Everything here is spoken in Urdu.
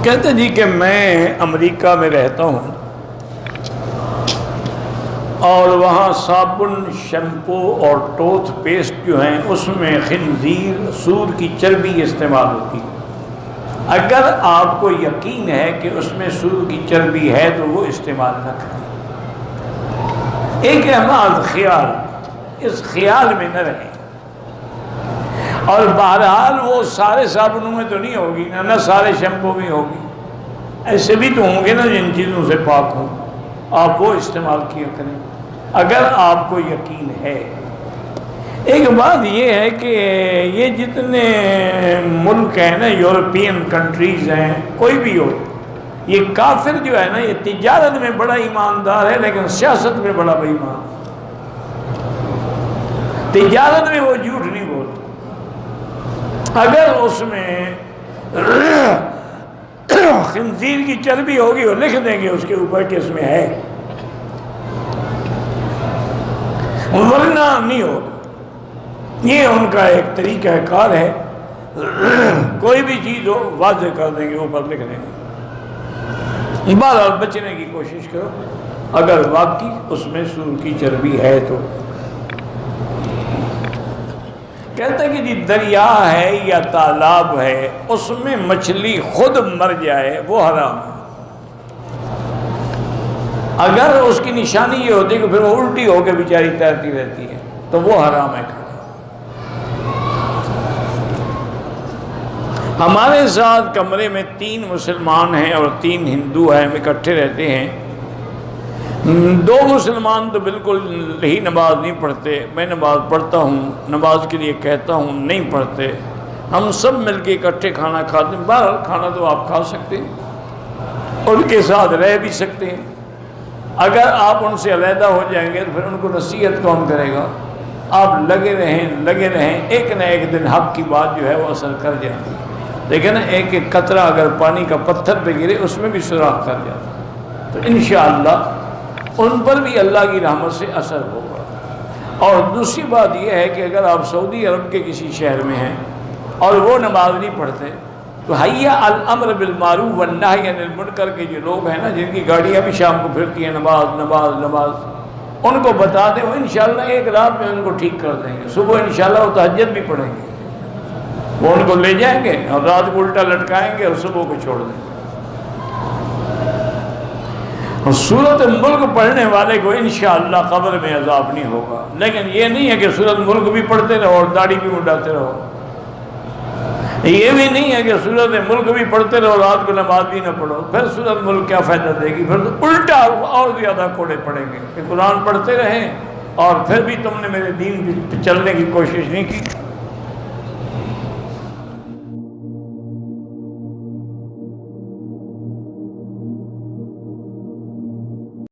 کہتے جی کہ میں امریکہ میں رہتا ہوں اور وہاں صابن، شیمپو اور ٹوتھ پیسٹ جو ہیں اس میں خنزیر، سور کی چربی استعمال ہوتی ہے۔ اگر آپ کو یقین ہے کہ اس میں سور کی چربی ہے تو وہ استعمال نہ کریں۔ ایک محض خیال، اس خیال میں نہ رہیں۔ اور بہرحال وہ سارے صابنوں میں تو نہیں ہوگی نہ سارے شیمپو میں ہوگی، ایسے بھی تو ہوں گے نا جن چیزوں سے پاک ہوں، آپ وہ استعمال کیا کریں اگر آپ کو یقین ہے۔ ایک بات یہ ہے کہ یہ جتنے ملک ہیں نا، یورپین کنٹریز ہیں، کوئی بھی ہو، یہ کافر جو ہے نا یہ تجارت میں بڑا ایماندار ہے لیکن سیاست میں بڑا بے ایمان۔ تجارت میں وہ جھوٹ نہیں بولتا، اگر اس میں خنزیر کی چربی ہوگی وہ لکھ دیں گے اس کے اوپر کہ اس میں ہے، ورنہ نہیں ہوگا۔ یہ ان کا ایک طریقہ کار ہے، کوئی بھی چیز ہو واضح کر دیں گے، اوپر لکھ دیں گے۔ بہرحال بچنے کی کوشش کرو اگر واقعی اس میں سور کی چربی ہے تو۔ کہتے ہیں کہ جی دریا ہے یا تالاب ہے، اس میں مچھلی خود مر جائے وہ حرام ہے۔ اگر اس کی نشانی یہ ہوتی ہے کہ پھر وہ الٹی ہو کے بیچاری تیرتی رہتی ہے تو وہ حرام ہے کھانا۔ ہمارے ساتھ کمرے میں 3 مسلمان ہیں اور 3 ہندو ہیں، ہم اکٹھے رہتے ہیں۔ 2 مسلمان تو بالکل ہی نماز نہیں پڑھتے، میں نماز پڑھتا ہوں، نماز کے لیے کہتا ہوں، نہیں پڑھتے۔ ہم سب مل کے اکٹھے کھانا کھاتے ہیں۔ بہرحال کھانا تو آپ کھا سکتے ہیں، ان کے ساتھ رہ بھی سکتے ہیں۔ اگر آپ ان سے علیحدہ ہو جائیں گے تو پھر ان کو نصیحت کون کرے گا؟ آپ لگے رہیں، ایک نہ ایک دن حق کی بات جو ہے وہ اثر کر جاتی ہے۔ دیکھیں نا، ایک ایک قطرہ اگر پانی کا پتھر پہ گرے اس میں بھی سوراخ کر جاتا ہے، تو انشاءاللہ ان پر بھی اللہ کی رحمت سے اثر ہوگا۔ اور دوسری بات یہ ہے کہ اگر آپ سعودی عرب کے کسی شہر میں ہیں اور وہ نماز نہیں پڑھتے تو حیا الامر بالمعروف والنہی عن المنکر کے جو لوگ ہیں نا، جن کی گاڑیاں بھی شام کو پھرتی ہیں نماز نماز نماز، ان کو بتا دیں، وہ انشاءاللہ ایک رات میں ان کو ٹھیک کر دیں گے۔ صبح انشاءاللہ وہ تہجد بھی پڑھیں گے، وہ ان کو لے جائیں گے اور رات کو الٹا لٹکائیں گے اور صبح کو چھوڑ دیں گے۔ اور سورۃ ملک پڑھنے والے کو انشاءاللہ قبر میں عذاب نہیں ہوگا۔ لیکن یہ نہیں ہے کہ سورۃ ملک بھی پڑھتے رہو اور داڑھی بھی منڈاتے رہو، یہ بھی نہیں ہے کہ سورۃ ملک بھی پڑھتے رہو رات کو نماز بھی نہ پڑھو، پھر سورۃ ملک کیا فائدہ دے گی؟ پھر تو الٹا اور زیادہ کوڑے پڑیں گے کہ قرآن پڑھتے رہیں اور پھر بھی تم نے میرے دین پہ چلنے کی کوشش نہیں کی۔